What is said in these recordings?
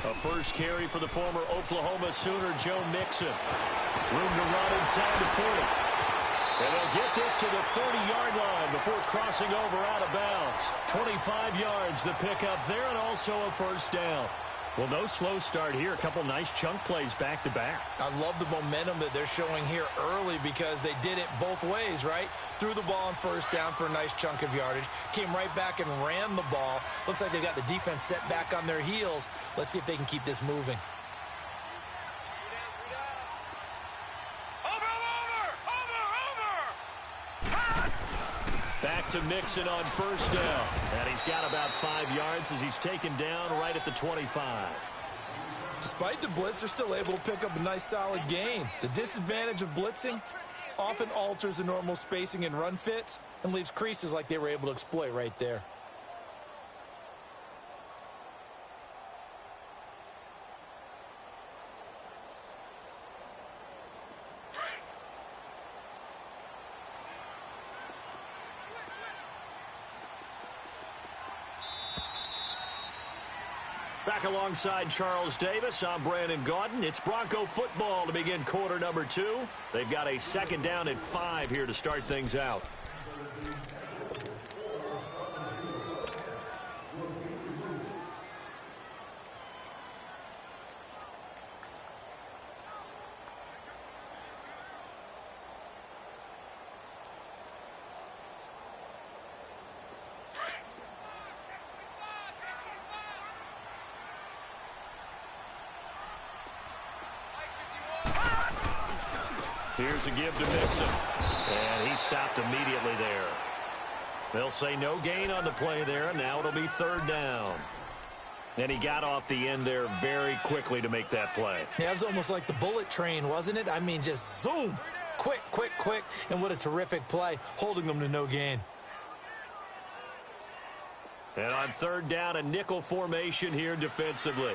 A first carry for the former Oklahoma Sooner, Joe Mixon. Room to run inside the 40. And they'll get this to the 30-yard line before crossing over out of bounds. 25 yards the pickup there, and also a first down. Well, no slow start here. A couple nice chunk plays back-to-back. I love the momentum that they're showing here early because they did it both ways, right? Threw the ball on first down for a nice chunk of yardage. Came right back and ran the ball. Looks like they've got the defense set back on their heels. Let's see if they can keep this moving. Back to Mixon on first down. And he's got about 5 yards as he's taken down right at the 25. Despite the blitz, they're still able to pick up a nice solid gain. The disadvantage of blitzing often alters the normal spacing and run fits and leaves creases like they were able to exploit right there. Back alongside Charles Davis, I'm Brandon Gaudin. It's Bronco football to begin quarter number 2. They've got a second down and 5 here to start things out. Here's a give to Mixon. And he stopped immediately there. They'll say no gain on the play there. Now it'll be third down. And he got off the end there very quickly to make that play. Yeah, it was almost like the bullet train, wasn't it? I mean, just zoom. Quick, quick, quick. And what a terrific play, holding them to no gain. And on third down, a nickel formation here defensively.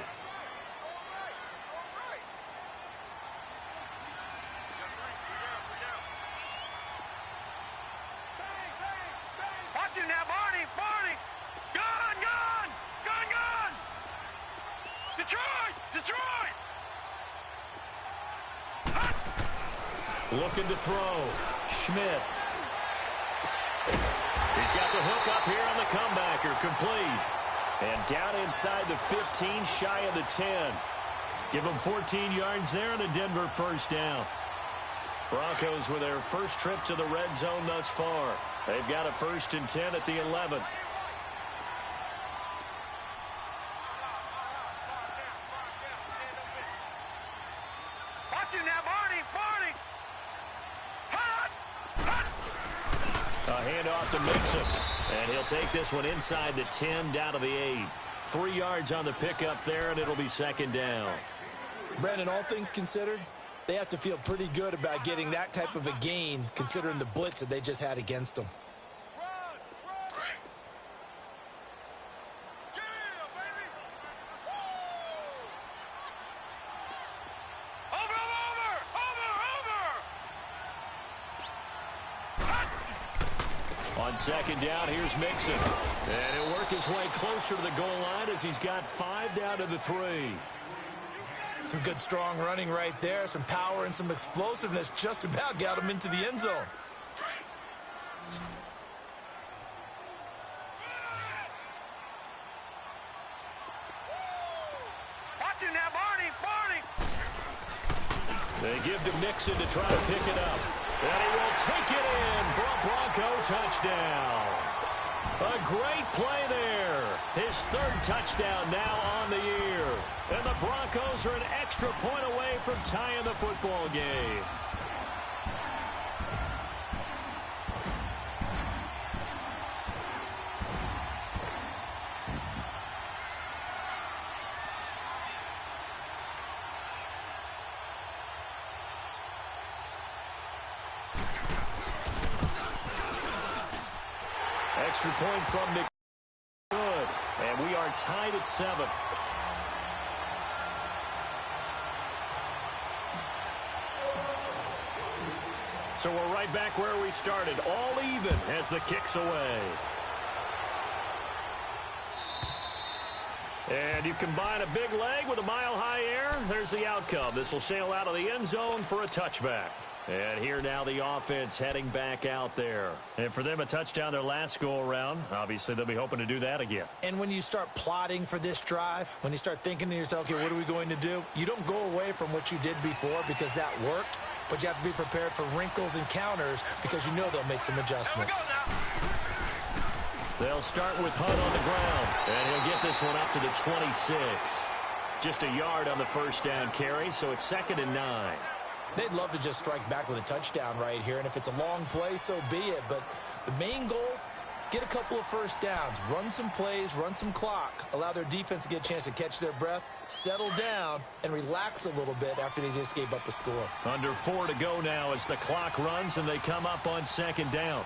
Looking to throw. Schmidt. He's got the hook up here on the comebacker. Complete. And down inside the 15, shy of the 10. Give them 14 yards there and a Denver first down. Broncos with their first trip to the red zone thus far. They've got a 1st and 10 at the 11. Handoff to Mixon. And he'll take this one inside the 10, down to the 8. 3 yards on the pickup there, and it'll be second down. Brandon, all things considered, they have to feel pretty good about getting that type of a gain, considering the blitz that they just had against them. On second down, here's Mixon. And he'll work his way closer to the goal line as he's got 5 down to the 3. Some good, strong running right there. Some power and some explosiveness just about got him into the end zone. Watching now, Barney. They give to Mixon to try to pick it up. And he will take it in for a Bronco touchdown. A great play there. His 3rd touchdown now on the year. And the Broncos are an extra point away from tying the football game. Extra point from Nick. Good. And we are tied at 7. So we're right back where we started. All even as the kick's away. And you combine a big leg with a mile-high air, there's the outcome. This will sail out of the end zone for a touchback. And here now the offense heading back out there. And for them, a touchdown their last go-around. Obviously, they'll be hoping to do that again. And when you start plotting for this drive, when you start thinking to yourself, okay, what are we going to do? You don't go away from what you did before because that worked, but you have to be prepared for wrinkles and counters because you know they'll make some adjustments. They'll start with Hunt on the ground, and he'll get this one up to the 26. Just a yard on the first down carry, so it's 2nd and 9. They'd love to just strike back with a touchdown right here, and if it's a long play, so be it. But the main goal, get a couple of first downs, run some plays, run some clock, allow their defense to get a chance to catch their breath, settle down, and relax a little bit after they just gave up a score. Under 4 to go now as the clock runs, and they come up on 2nd down.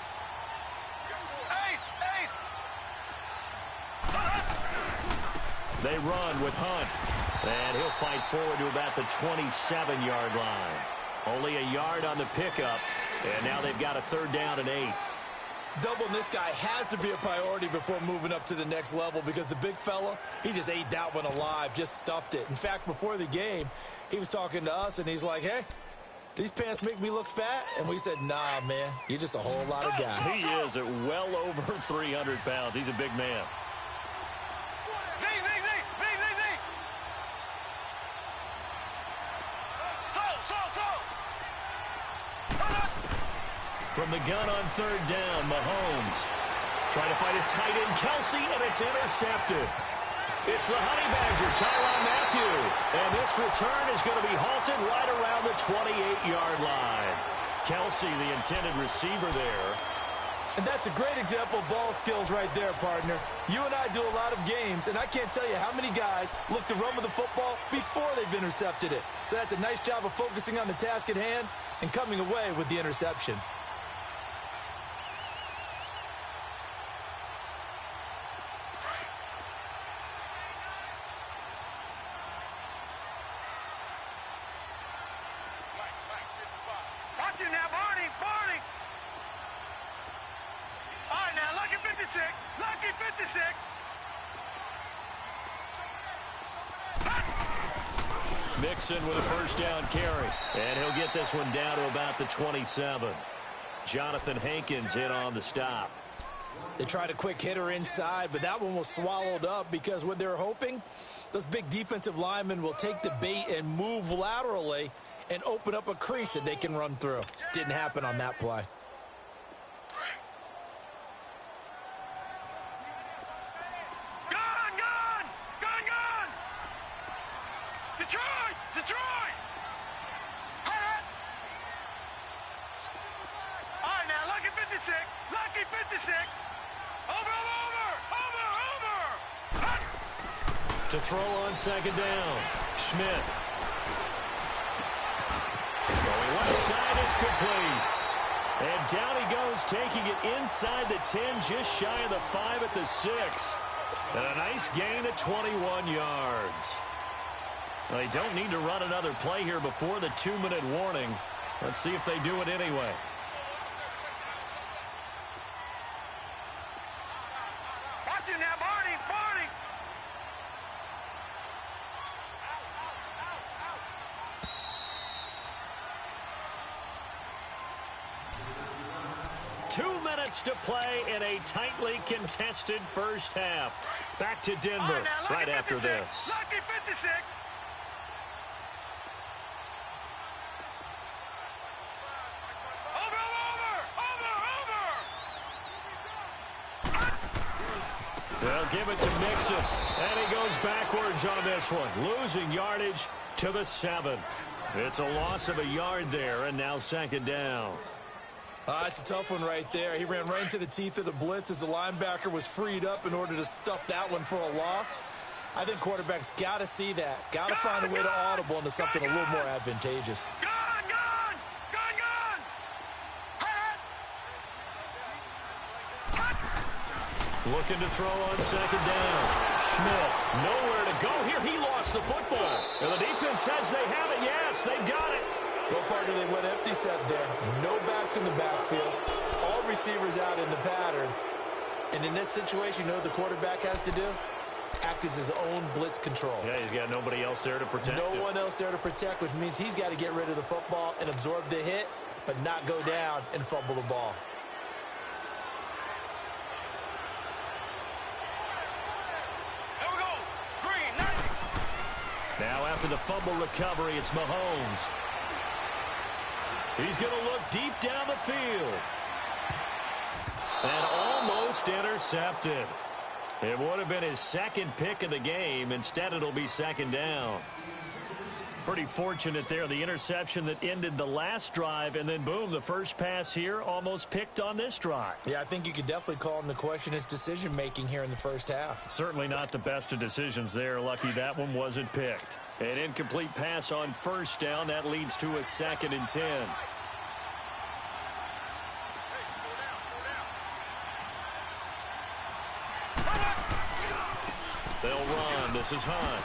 They run with Hunt, and he'll fight forward to about the 27-yard line. Only a yard on the pickup, and now they've got a 3rd down and 8. Doubling this guy has to be a priority before moving up to the next level because the big fella, he just ate that one alive, just stuffed it. In fact, before the game, he was talking to us, and he's like, hey, these pants make me look fat? And we said, nah, man, you're just a whole lot of guy. He is at well over 300 pounds. He's a big man. From the gun on 3rd down, Mahomes trying to fight his tight end, Kelsey, and it's intercepted. It's the Honey Badger, Tyrann Mathieu, and this return is going to be halted right around the 28-yard line. Kelsey, the intended receiver there. And that's a great example of ball skills right there, partner. You and I do a lot of games, and I can't tell you how many guys look to run with the football before they've intercepted it. So that's a nice job of focusing on the task at hand and coming away with the interception. Mixon with a 1st down carry, and he'll get this one down to about the 27. Jonathan Hankins in on the stop. They tried a quick hitter inside, but that one was swallowed up because what they're hoping, those big defensive linemen will take the bait and move laterally and open up a crease that they can run through. Didn't happen on that play. To throw on 2nd down, Schmidt. Going left side, it's complete. And down he goes, taking it inside the 10, just shy of the 5 at the 6. And a nice gain at 21 yards. They don't need to run another play here before the 2-minute warning. Let's see if they do it anyway. Watch it now, Barney, Barney. 2 minutes to play in a tightly contested first half. Back to Denver right after this. Lucky 56. They'll give it to Mixon, and he goes backwards on this one, losing yardage to the 7. It's a loss of a yard there, and now 2nd down. It's a tough one right there. He ran right into the teeth of the blitz as the linebacker was freed up in order to stuff that one for a loss. I think quarterbacks got to see that. Got to find a way to audible into something a little more advantageous. Looking to throw on 2nd down. Schmidt, nowhere to go here. He lost the football. And the defense says they have it. Yes, they've got it. Well, partner, they went empty set there. No backs in the backfield. All receivers out in the pattern. And in this situation, you know what the quarterback has to do? act as his own blitz control. Yeah, he's got nobody else there to protect him. No one else there to protect, which means he's got to get rid of the football and absorb the hit, but not go down and fumble the ball. Here we go. Green, 90. Now after the fumble recovery, it's Mahomes. He's going to look deep down the field. And almost intercepted. It would have been his second pick of the game. Instead, it'll be second down. Pretty fortunate there. The interception that ended the last drive, and then, boom, the first pass here almost picked on this drive. Yeah, I think you could definitely call him to question his decision-making here in the first half. Certainly not the best of decisions there. Lucky that one wasn't picked. An incomplete pass on first down. That leads to a 2nd and 10. They'll run. This is Hunt.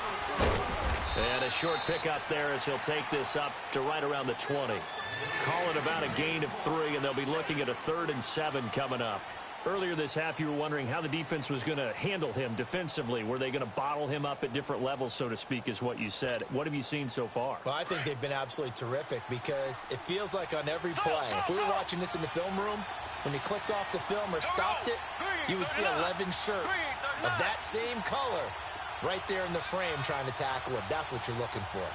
And a short pickup there as he'll take this up to right around the 20. Call it about a gain of 3, and they'll be looking at a 3rd and 7 coming up. Earlier this half, you were wondering how the defense was going to handle him defensively. Were they going to bottle him up at different levels, so to speak, is what you said. What have you seen so far? Well, I think they've been absolutely terrific because it feels like on every play, if we were watching this in the film room, when he clicked off the film or stopped it, you would see 11 shirts of that same color right there in the frame trying to tackle him. That's what you're looking for.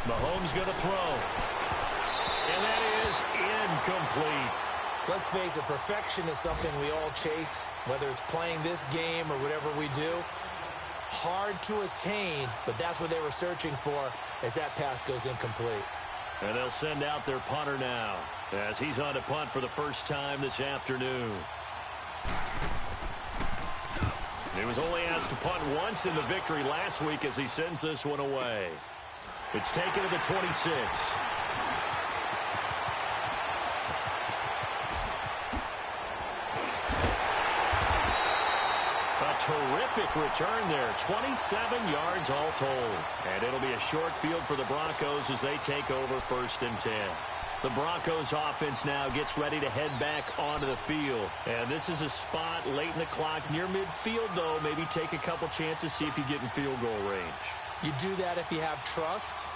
Mahomes going to throw. And that is incomplete. Let's face it, perfection is something we all chase, whether it's playing this game or whatever we do. Hard to attain, but that's what they were searching for as that pass goes incomplete. And they'll send out their punter now as he's on to punt for the first time this afternoon. He was only asked to punt once in the victory last week as he sends this one away. It's taken to the 26. Terrific return there. 27 yards all told. And it'll be a short field for the Broncos as they take over 1st and 10. The Broncos offense now gets ready to head back onto the field. And this is a spot late in the clock near midfield, though. Maybe take a couple chances, see if you get in field goal range. You do that if you have trust.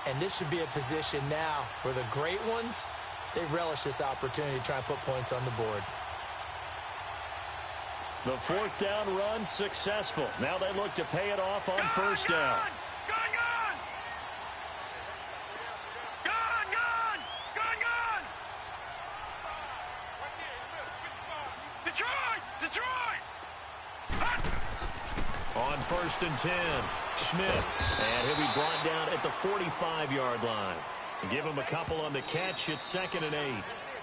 And this should be a position now where the great ones, they relish this opportunity to try and put points on the board. The 4th down run successful. Now they look to pay it off on 1st down. Gun! Detroit! On 1st and 10, Schmidt. And he'll be brought down at the 45-yard line. Give him a couple on the catch. It's 2nd and 8.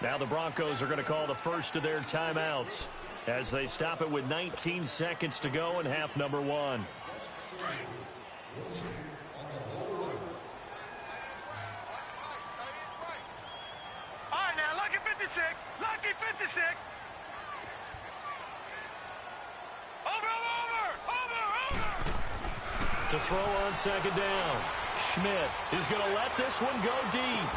Now the Broncos are going to call the first of their timeouts as they stop it with 19 seconds to go in half number 1. All right, now, lucky 56. Lucky 56. Over. To throw on 2nd down. Schmidt is going to let this one go deep.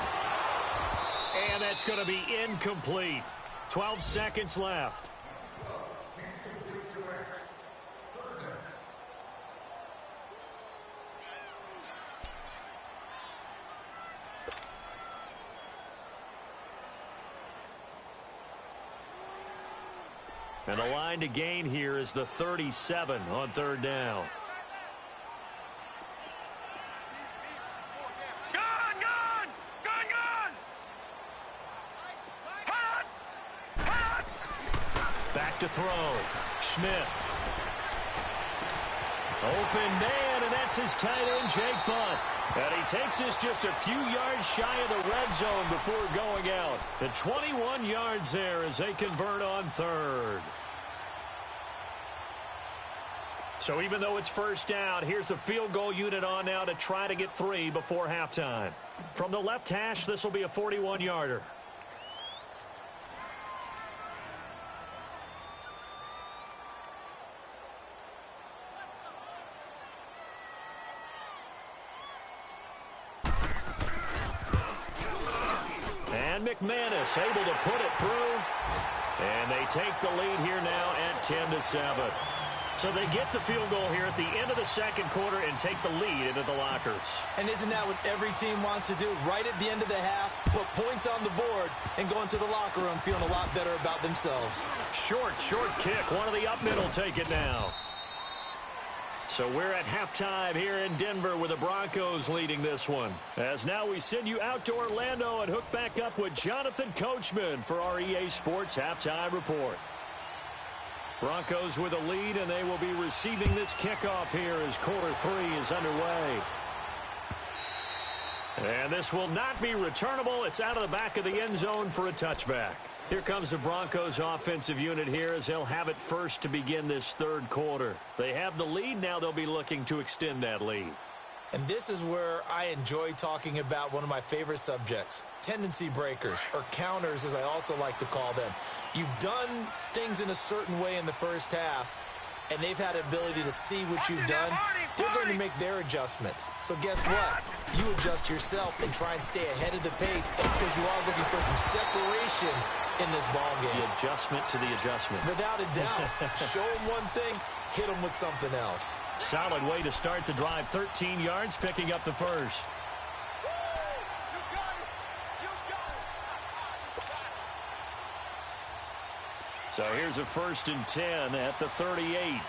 And that's going to be incomplete. 12 seconds left. And the line to gain here is the 37 on 3rd down. Back to throw. Schmidt. Open man, and that's his tight end, Jake Butt. And he takes this just a few yards shy of the red zone before going out. The 21 yards there as they convert on 3rd. So even though it's 1st down, here's the field goal unit on now to try to get 3 before halftime. From the left hash, this will be a 41-yarder. And McManus able to put it through. And they take the lead here now at 10-7. So they get the field goal here at the end of the second quarter and take the lead into the lockers. And isn't that what every team wants to do? Right at the end of the half, put points on the board and go into the locker room feeling a lot better about themselves. Short kick. One of the up middle take it now. So we're at halftime here in Denver with the Broncos leading this one. As now we send you out to Orlando and hook back up with Jonathan Coachman for our EA Sports Halftime Report. Broncos with a lead, and they will be receiving this kickoff here as quarter 3 is underway. And this will not be returnable. It's out of the back of the end zone for a touchback. Here comes the Broncos offensive unit here as they'll have it first to begin this third quarter. They have the lead. Now they'll be looking to extend that lead. And this is where I enjoy talking about one of my favorite subjects, tendency breakers, or counters as I also like to call them. You've done things in a certain way in the first half, and they've had an ability to see what you've done. They're going to make their adjustments. So guess what? You adjust yourself and try and stay ahead of the pace because you are looking for some separation in this ball game. The adjustment to the adjustment. Without a doubt. Show them one thing, hit them with something else. Solid way to start the drive. 13 yards, picking up the first. So here's a 1st and 10 at the 38.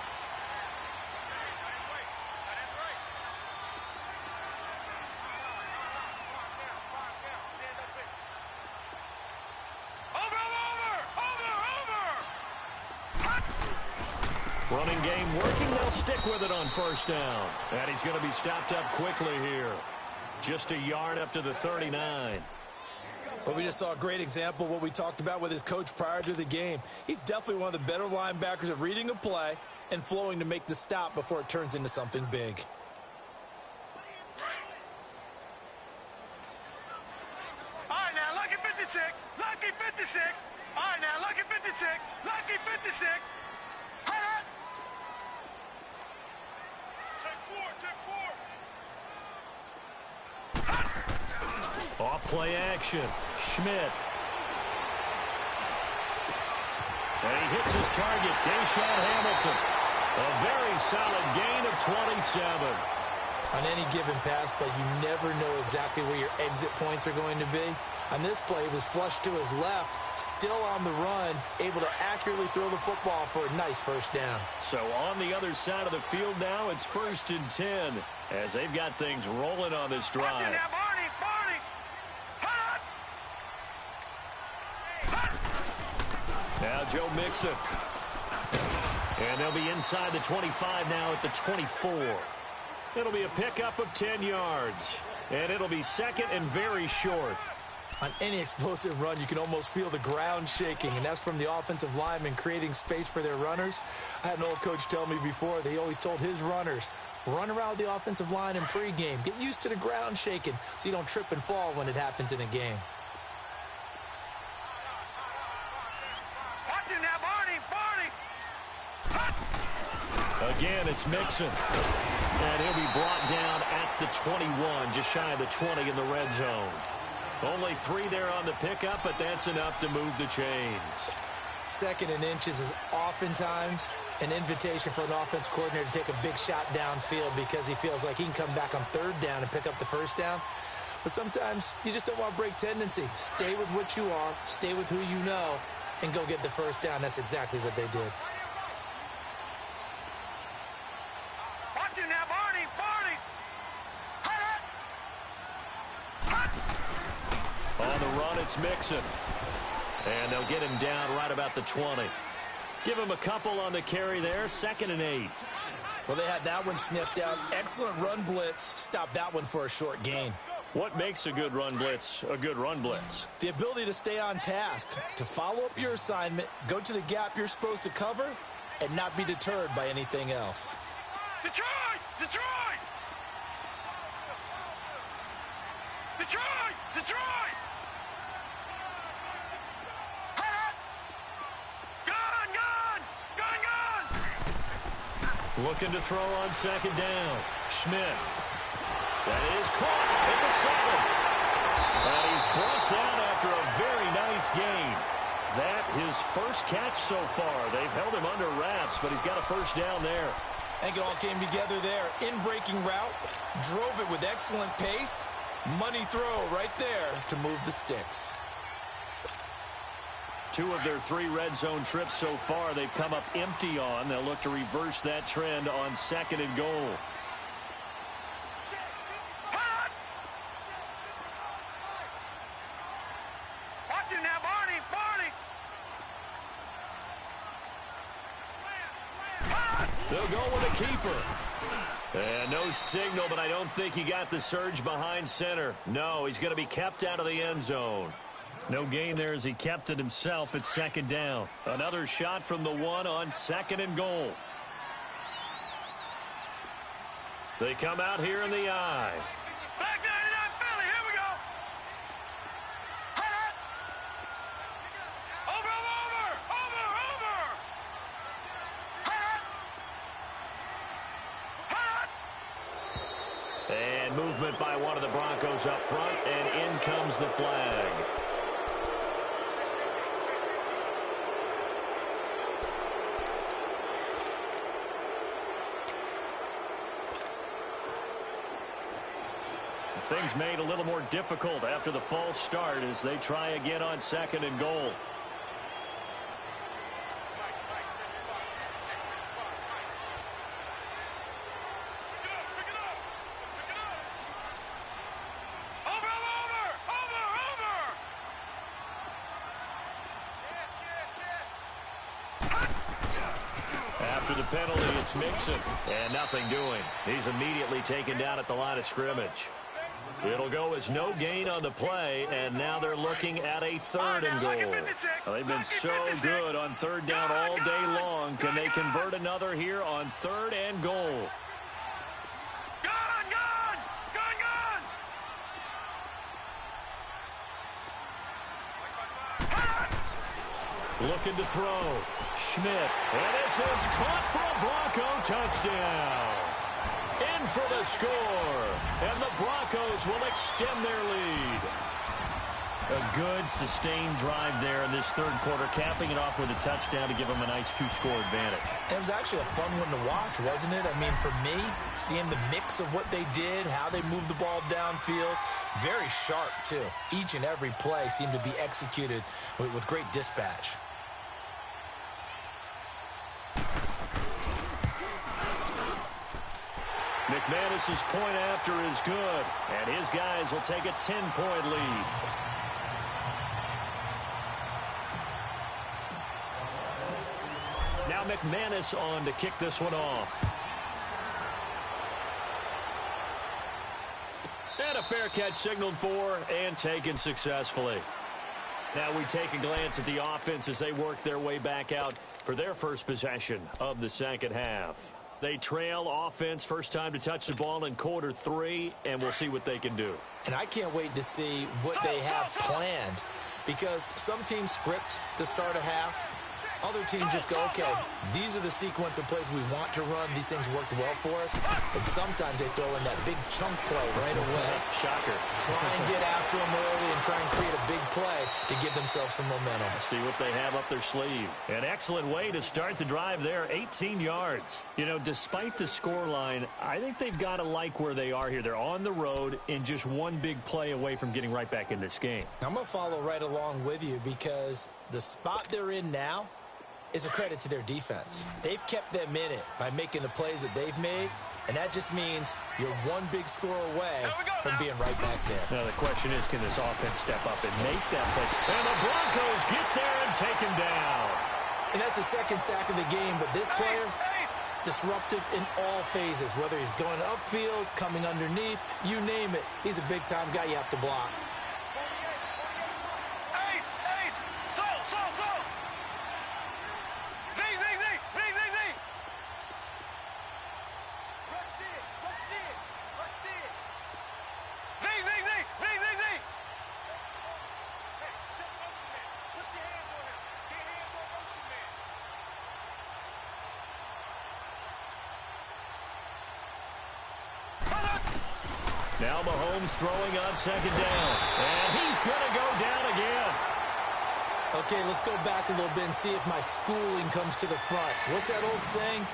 Running game working. They'll stick with it on 1st down. And he's going to be stopped up quickly here. Just a yard up to the 39. Well, we just saw a great example of what we talked about with his coach prior to the game. He's definitely one of the better linebackers at reading a play and flowing to make the stop before it turns into something big. All right, now, lucky 56. Lucky 56. All right, now, lucky 56. Lucky 56. Off play action. Schmidt. And he hits his target, Deshaun Hamilton. A very solid gain of 27. On any given pass play, you never know exactly where your exit points are going to be. On this play, he was flushed to his left, still on the run, able to accurately throw the football for a nice 1st down. So on the other side of the field now, it's 1st and 10 as they've got things rolling on this drive. Watch it now, Barney, Barney. Now Joe Mixon. And they'll be inside the 25 now at the 24. It'll be a pickup of 10 yards. And it'll be 2nd and very short. On any explosive run, you can almost feel the ground shaking, and that's from the offensive linemen creating space for their runners. I had an old coach tell me before, he always told his runners, run around the offensive line in pregame. Get used to the ground shaking so you don't trip and fall when it happens in a game. Watch it now, Barney, Barney. Again, it's Mixon. And he'll be brought down at the 21, just shy of the 20 in the red zone. Only 3 there on the pickup, but that's enough to move the chains. 2nd and inches is oftentimes an invitation for an offense coordinator to take a big shot downfield because he feels like he can come back on 3rd down and pick up the 1st down. But sometimes you just don't want to break tendency. Stay with what you are, stay with who you know, and go get the 1st down. That's exactly what they did. Watch it now, Barney, Barney. On the run, it's Mixon. And they'll get him down right about the 20. Give him a couple on the carry there. 2nd and 8. Well, they had that one snipped out. Excellent run blitz. Stop that one for a short gain. What makes a good run blitz a good run blitz? The ability to stay on task, to follow up your assignment, go to the gap you're supposed to cover, and not be deterred by anything else. Detroit! Detroit! Detroit! Detroit! Looking to throw on 2nd down. Schmidt. That is caught at the 7. And he's brought down after a very nice gain. That his first catch so far. They've held him under wraps, but he's got a first down there. I think it all came together there. In-breaking route, drove it with excellent pace. Money throw right there to move the sticks. 2 of their 3 red zone trips so far they've come up empty on. They'll look to reverse that trend on 2nd and goal. Watch it now, Barney. They'll go with a keeper. And no signal, but I don't think he got the surge behind center. No, he's going to be kept out of the end zone. No gain there as he kept it himself at 2nd down. Another shot from the 1 on 2nd and goal. They come out here in the eye. Flag 99 Philly, here we go. Hot. Over. Hot. And movement by one of the Broncos up front, and in comes the flag. Things made a little more difficult after the false start as they try again on 2nd and goal. After the penalty, it's Mixon, and nothing doing. He's immediately taken down at the line of scrimmage. It'll go as no gain on the play, and now they're looking at a 3rd and goal. They've been so good on 3rd down all day long. Can they convert another here on 3rd and goal? Looking to throw. Schmidt. And this is caught for a Bronco touchdown. In for the score. And the Broncos will extend their lead. A good, sustained drive there in this 3rd quarter, capping it off with a touchdown to give them a nice 2-score advantage. It was actually a fun one to watch, wasn't it? I mean, for me, seeing the mix of what they did, how they moved the ball downfield, very sharp, too. Each and every play seemed to be executed with great dispatch. McManus's point after is good, and his guys will take a 10-point lead. Now McManus on to kick this one off. And a fair catch signaled for and taken successfully. Now we take a glance at the offense as they work their way back out for their first possession of the 2nd half. They trail offense, first time to touch the ball in quarter 3, and we'll see what they can do. And I can't wait to see what they have planned, because some teams script to start a half. Other teams just go, okay, these are the sequence of plays we want to run. These things worked well for us. And sometimes they throw in that big chunk play right away. Shocker. Try and get after them early and try and create a big play to give themselves some momentum. See what they have up their sleeve. An excellent way to start the drive there, 18 yards. You know, despite the scoreline, I think they've got to like where they are here. They're on the road and just one big play away from getting right back in this game. I'm going to follow right along with you because the spot they're in now is a credit to their defense. They've kept them in it by making the plays that they've made, and that just means you're one big score away from being right back there. Now the question is, can this offense step up and make that play? And the Broncos get there and take him down. And that's the 2nd sack of the game, but this player, disruptive in all phases, whether he's going upfield, coming underneath, you name it. He's a big-time guy you have to block. Now Mahomes throwing on second down. And he's going to go down again. Okay, let's go back a little bit and see if my schooling comes to the front. What's that old saying?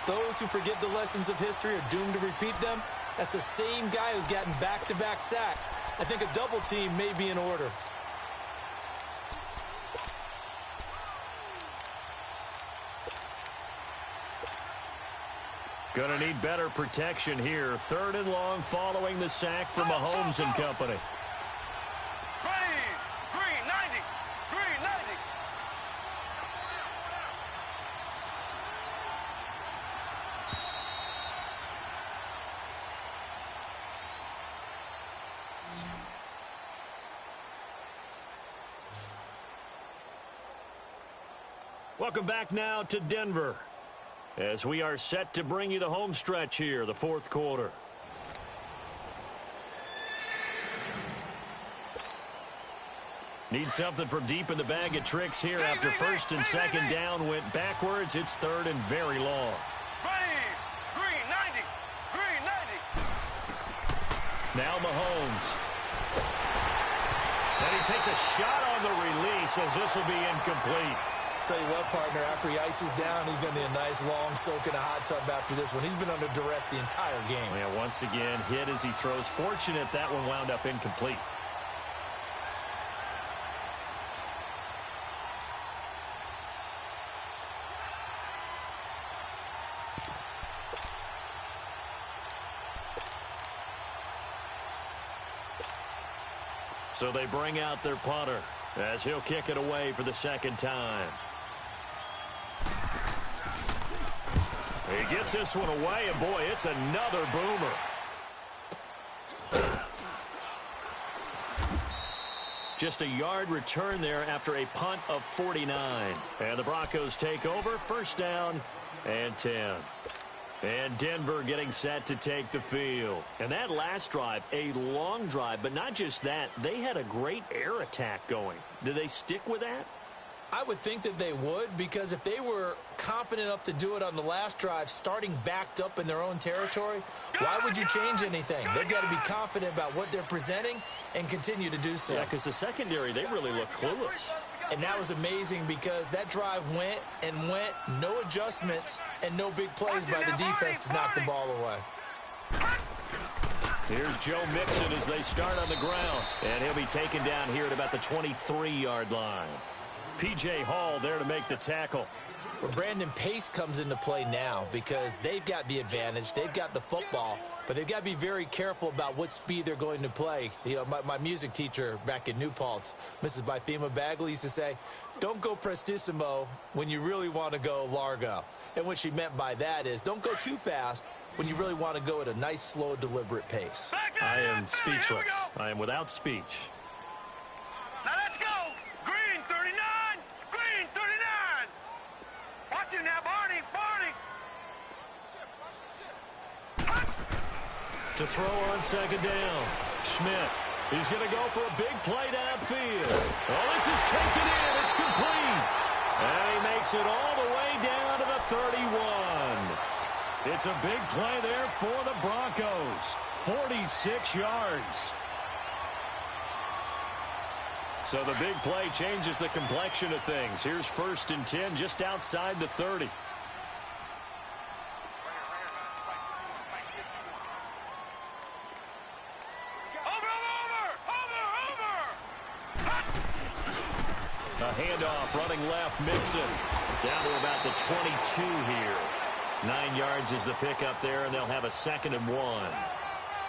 Those who forget the lessons of history are doomed to repeat them. That's the same guy who's gotten back-to-back sacks. I think a double team may be in order. Going to need better protection here. 3rd and long following the sack from Mahomes and company. Green 90. Green 90. Welcome back now to Denver, as we are set to bring you the home stretch here, the 4th quarter. Need something from deep in the bag of tricks here after 1st and 2nd down went backwards. It's 3rd and very long. Green 90. Green 90. Now Mahomes. And he takes a shot on the release as this will be incomplete. Tell you what, partner, after he ices down, he's going to need a nice long soak in a hot tub after this one. He's been under duress the entire game. Yeah, once again, hit as he throws. Fortunate that one wound up incomplete. So they bring out their punter as he'll kick it away for the 2nd time. He gets this one away, and boy, it's another boomer. Just a yard return there after a punt of 49. And the Broncos take over, 1st down and 10. And Denver getting set to take the field. And that last drive, a long drive, but not just that. They had a great air attack going. Do they stick with that? I would think that they would, because if they were competent enough to do it on the last drive, starting backed up in their own territory, why would you change anything? They've got to be confident about what they're presenting and continue to do so. Yeah, because the secondary, they really look clueless. And that was amazing because that drive went and went, no adjustments, and no big plays by the defense to knock the ball away. Here's Joe Mixon as they start on the ground, and he'll be taken down here at about the 23-yard line. P.J. Hall there to make the tackle. Well, Brandon, pace comes into play now because they've got the advantage. They've got the football, but they've got to be very careful about what speed they're going to play. You know, my music teacher back in New Paltz, Mrs. Bythema Bagley, used to say, don't go prestissimo when you really want to go largo. And what she meant by that is don't go too fast when you really want to go at a nice, slow, deliberate pace. I am speechless. I am without speech. Now let's go. Green 39. Green 39. Watch it now, Barney. To throw on 2nd down. Schmidt. He's going to go for a big play downfield. Oh, this is taken in. It's complete. And he makes it all the way down to the 31. It's a big play there for the Broncos. 46 yards. So the big play changes the complexion of things. Here's 1st and 10 just outside the 30. A handoff running left, Mixon. Down to about the 22 here. 9 yards is the pickup there, and they'll have a 2nd and 1.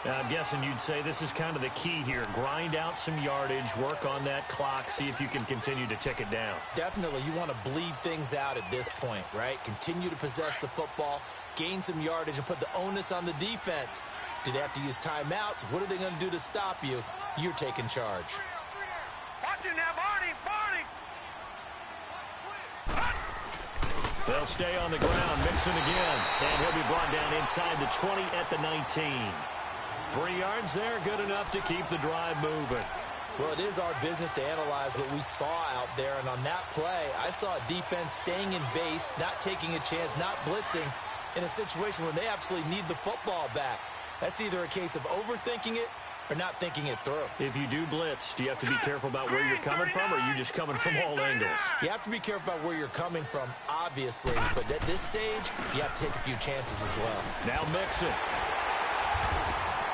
I'm guessing you'd say this is kind of the key here. Grind out some yardage, work on that clock, see if you can continue to tick it down. Definitely. You want to bleed things out at this point, right? Continue to possess the football, gain some yardage, and put the onus on the defense. Do they have to use timeouts? What are they going to do to stop you? You're taking charge. Watch it now, Barney. They'll stay on the ground. Mixon again. And he'll be brought down inside the 20 at the 19. 3 yards there, good enough to keep the drive moving. Well, it is our business to analyze what we saw out there. And on that play, I saw a defense staying in base, not taking a chance, not blitzing in a situation where they absolutely need the football back. That's either a case of overthinking it or not thinking it through. If you do blitz, do you have to be careful about where you're coming from, or are you just coming from all angles? You have to be careful about where you're coming from, obviously, but at this stage, you have to take a few chances as well. Now Mixon.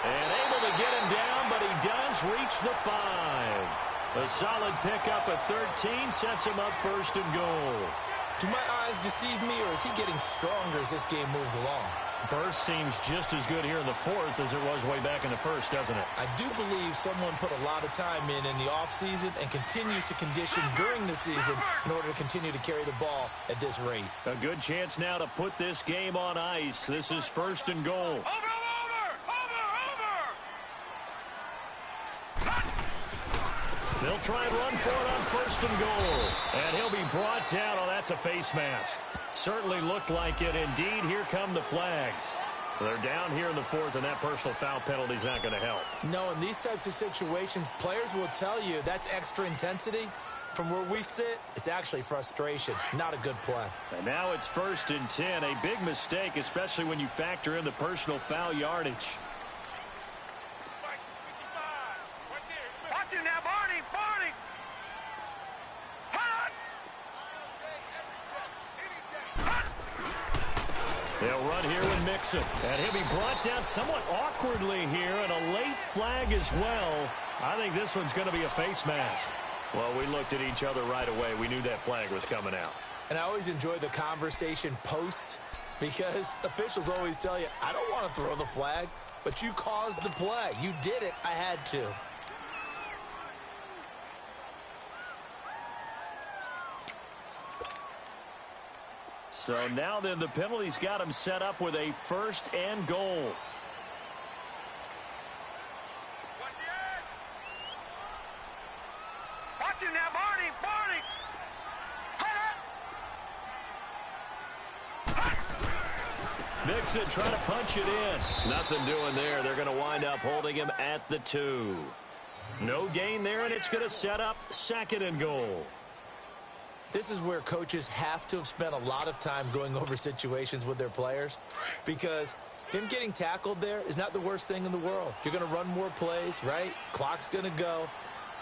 And able to get him down, but he does reach the 5. A solid pickup at 13 sets him up first and goal. Do my eyes deceive me, or is he getting stronger as this game moves along? Burst seems just as good here in the 4th as it was way back in the 1st, doesn't it? I do believe someone put a lot of time in the offseason and continues to condition during the season in order to continue to carry the ball at this rate. A good chance now to put this game on ice. This is first and goal. Over! They'll try and run for it on first and goal. And he'll be brought down. Oh, that's a face mask. Certainly looked like it. Indeed, here come the flags. They're down here in the 4th, and that personal foul penalty is not going to help. No, in these types of situations, players will tell you that's extra intensity. From where we sit, it's actually frustration, not a good play. And now it's first and 10. A big mistake, especially when you factor in the personal foul yardage. Watch it now, Barney! They'll run here with Mixon. And he'll be brought down somewhat awkwardly here, and a late flag as well. I think this one's going to be a face mask. Well, we looked at each other right away. We knew that flag was coming out. And I always enjoy the conversation post, because officials always tell you, I don't want to throw the flag, but you caused the play. You did it. I had to. So now then the penalty's got him set up with a first and goal. Watch it now, Barney! Mixon trying to punch it in. Nothing doing there. They're going to wind up holding him at the 2. No gain there, and it's going to set up second and goal. This is where coaches have to have spent a lot of time going over situations with their players, because him getting tackled there is not the worst thing in the world. You're going to run more plays, right? Clock's going to go.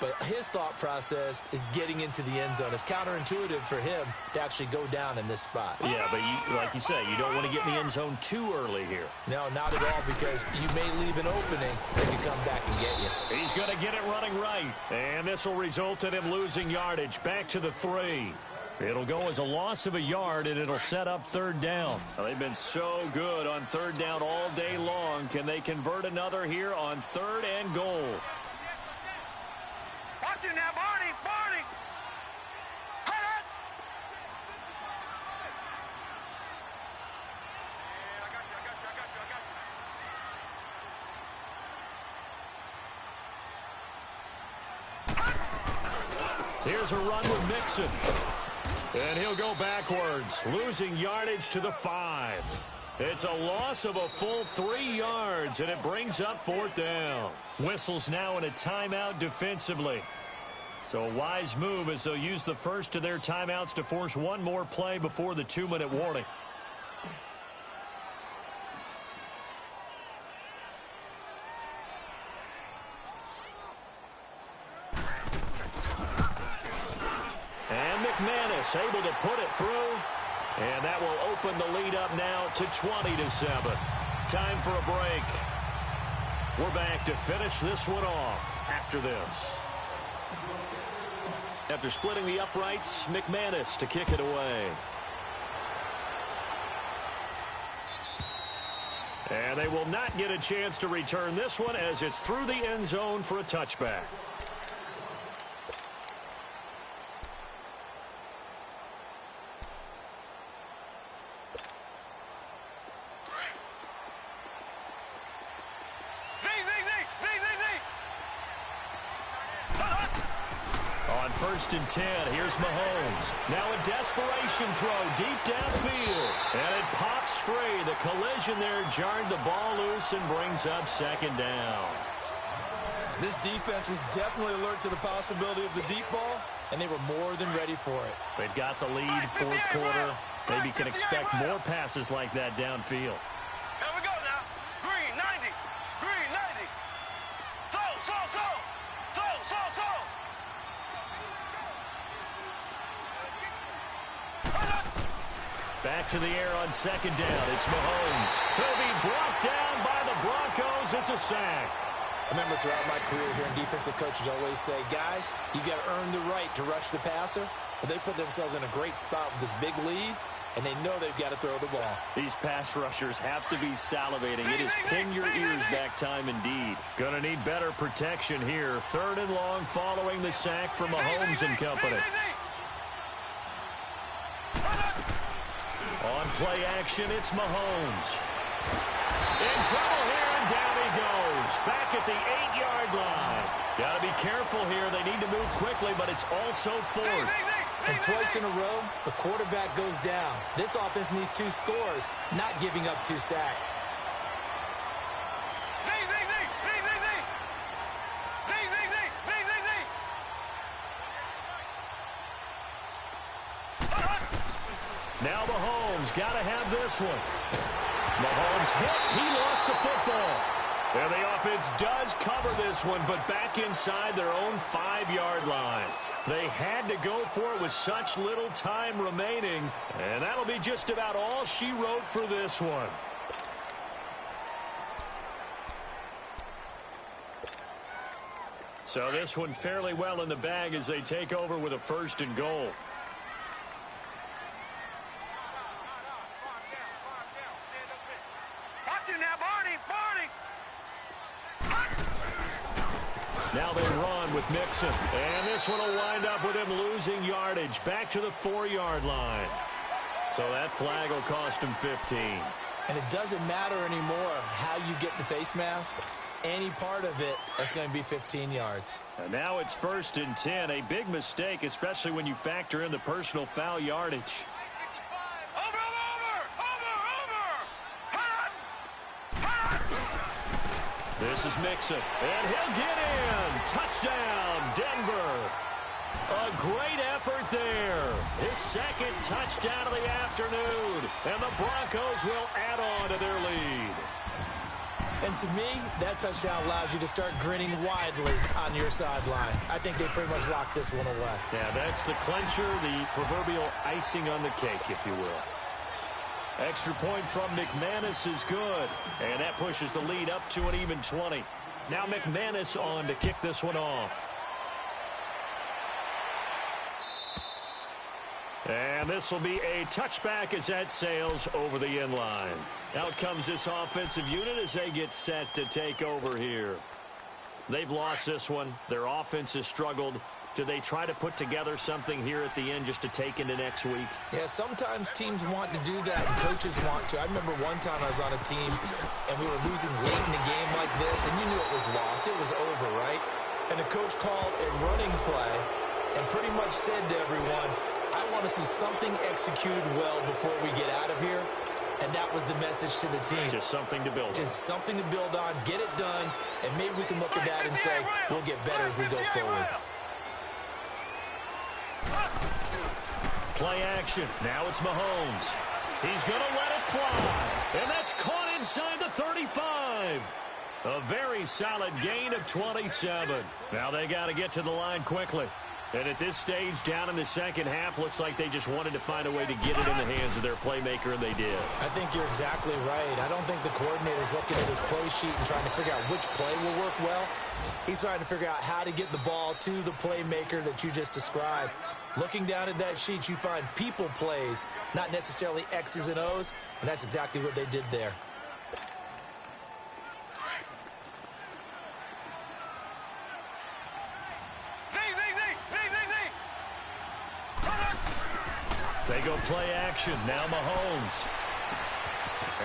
But his thought process is getting into the end zone. It's counterintuitive for him to actually go down in this spot. Yeah, but like you say, you don't want to get in the end zone too early here. No, not at all, because you may leave an opening that can come back and get you. He's going to get it running right. And this will result in him losing yardage back to the 3. It'll go as a loss of a yard, and it'll set up third down. Well, they've been so good on third down all day long. Can they convert another here on third and goal? Watch it now, Barney! Here's a run with Mixon. And he'll go backwards, losing yardage to the 5. It's a loss of a full 3 yards, and it brings up fourth down. Whistles now in a timeout defensively. So a wise move as they'll use the first of their timeouts to force one more play before the 2-minute warning. And McManus able to put it through. And that will open the lead up now to 20-7. Time for a break. We're back to finish this one off after this. After splitting the uprights, McManus to kick it away. And they will not get a chance to return this one as it's through the end zone for a touchback. First and 10. Here's Mahomes. Now a desperation throw deep downfield. And it pops free. The collision there jarred the ball loose and brings up second down. This defense was definitely alert to the possibility of the deep ball, and they were more than ready for it. They've got the lead, fourth quarter. Maybe can expect more passes like that downfield. Here we go now. Green, 90. Back to the air on second down. It's Mahomes. He'll be brought down by the Broncos. It's a sack. I remember throughout my career hearing defensive coaches always say, guys, you got to earn the right to rush the passer. But they put themselves in a great spot with this big lead, and they know they've got to throw the ball. These pass rushers have to be salivating. It is pin your ears back time indeed. Gonna need better protection here. 3rd and long following the sack from Mahomes and company. On play action, it's Mahomes. In trouble here, and down he goes. Back at the 8-yard line. Got to be careful here. They need to move quickly, but it's also 4th. And twice in a row, the quarterback goes down. This offense needs 2 scores, not giving up 2 sacks. Now Mahomes got to have this one. Mahomes hit. He lost the football. And the offense does cover this one, but back inside their own 5-yard line. They had to go for it with such little time remaining, and that'll be just about all she wrote for this one. So this one fairly well in the bag as they take over with a 1st and goal. Now they run with Mixon. And this one will wind up with him losing yardage. Back to the 4-yard line. So that flag will cost him 15. And it doesn't matter anymore how you get the face mask. Any part of it, that's going to be 15 yards. And now it's 1st and 10. A big mistake, especially when you factor in the personal foul yardage. This is Mixon, and he'll get in. Touchdown, Denver. A great effort there. His 2nd touchdown of the afternoon, and the Broncos will add on to their lead. And to me, that touchdown allows you to start grinning widely on your sideline. I think they pretty much locked this one away. Yeah, that's the clincher, the proverbial icing on the cake, if you will. Extra point from McManus is good, and that pushes the lead up to an even 20. Now McManus on to kick this one off. And this will be a touchback as that sails over the end line. Out comes this offensive unit as they get set to take over here. They've lost this one. Their offense has struggled. Do they try to put together something here at the end just to take into next week? Yeah, sometimes teams want to do that and coaches want to. I remember one time I was on a team and we were losing late in a game like this, and you knew it was lost. It was over, right? And the coach called a running play and pretty much said to everyone, I want to see something executed well before we get out of here. And that was the message to the team. Just something to build on. Just something to build on, get it done, and maybe we can look at that and say, we'll get better as we go forward. Play action. Now it's Mahomes. He's going to let it fly. And that's caught inside the 35. A very solid gain of 27. Now they got to get to the line quickly. And at this stage, down in the second half, looks like they just wanted to find a way to get it in the hands of their playmaker, and they did. I think you're exactly right. I don't think the coordinator's looking at his play sheet and trying to figure out which play will work well. He's trying to figure out how to get the ball to the playmaker that you just described. Looking down at that sheet, you find people plays, not necessarily X's and O's, and that's exactly what they did there. They go play action. Now Mahomes.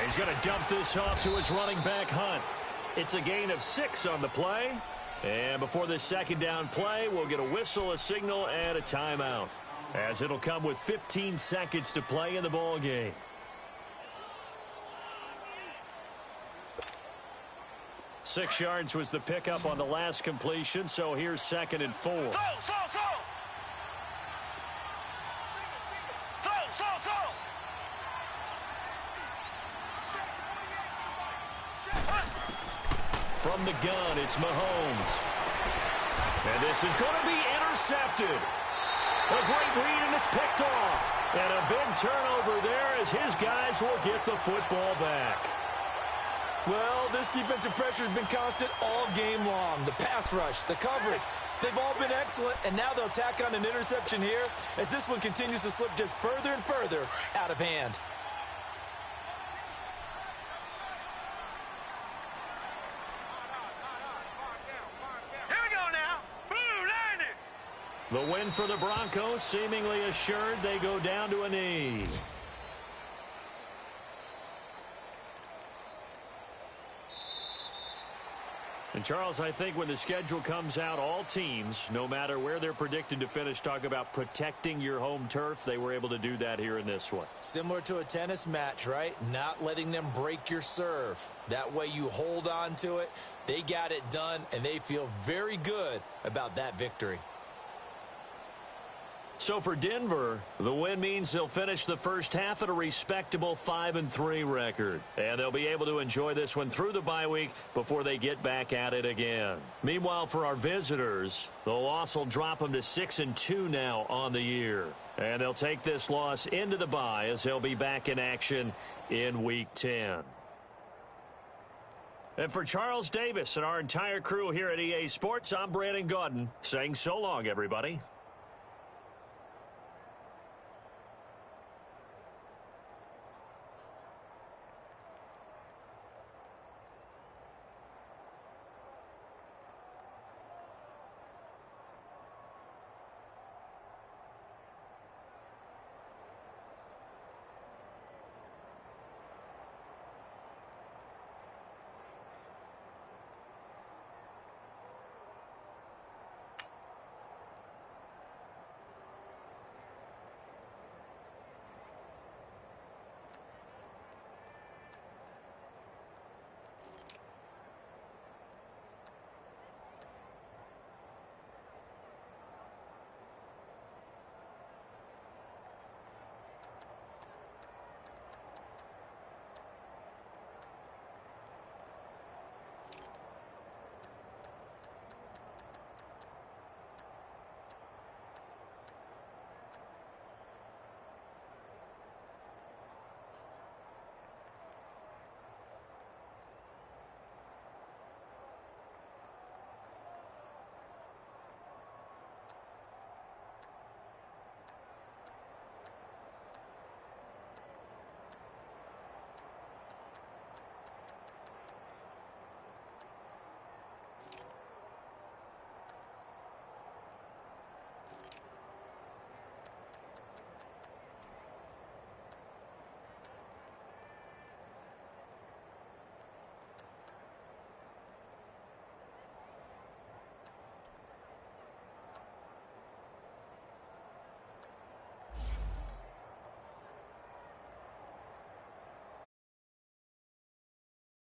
He's going to dump this off to his running back, Hunt. It's a gain of 6 on the play. And before this second down play, we'll get a whistle, a signal, and a timeout, as it'll come with 15 seconds to play in the ball game. Six yards was the pickup on the last completion, so here's 2nd and 4. From the gun, it's Mahomes. And this is going to be intercepted. A great read, and it's picked off. And a big turnover there as his guys will get the football back. Well, this defensive pressure has been constant all game long. The pass rush, the coverage, they've all been excellent, and now they'll tack on an interception here as this one continues to slip just further and further out of hand. Here we go now. Blue landed. The win for the Broncos seemingly assured. They go down to a knee. And, Charles, I think when the schedule comes out, all teams, no matter where they're predicted to finish, talk about protecting your home turf. They were able to do that here in this one. Similar to a tennis match, right? Not letting them break your serve. That way you hold on to it. They got it done, and they feel very good about that victory. So for Denver, the win means they'll finish the first half at a respectable 5-3 record. And they'll be able to enjoy this one through the bye week before they get back at it again. Meanwhile, for our visitors, the loss will drop them to 6-2 now on the year. And they'll take this loss into the bye as they'll be back in action in Week 10. And for Charles Davis and our entire crew here at EA Sports, I'm Brandon Gaudin saying so long, everybody.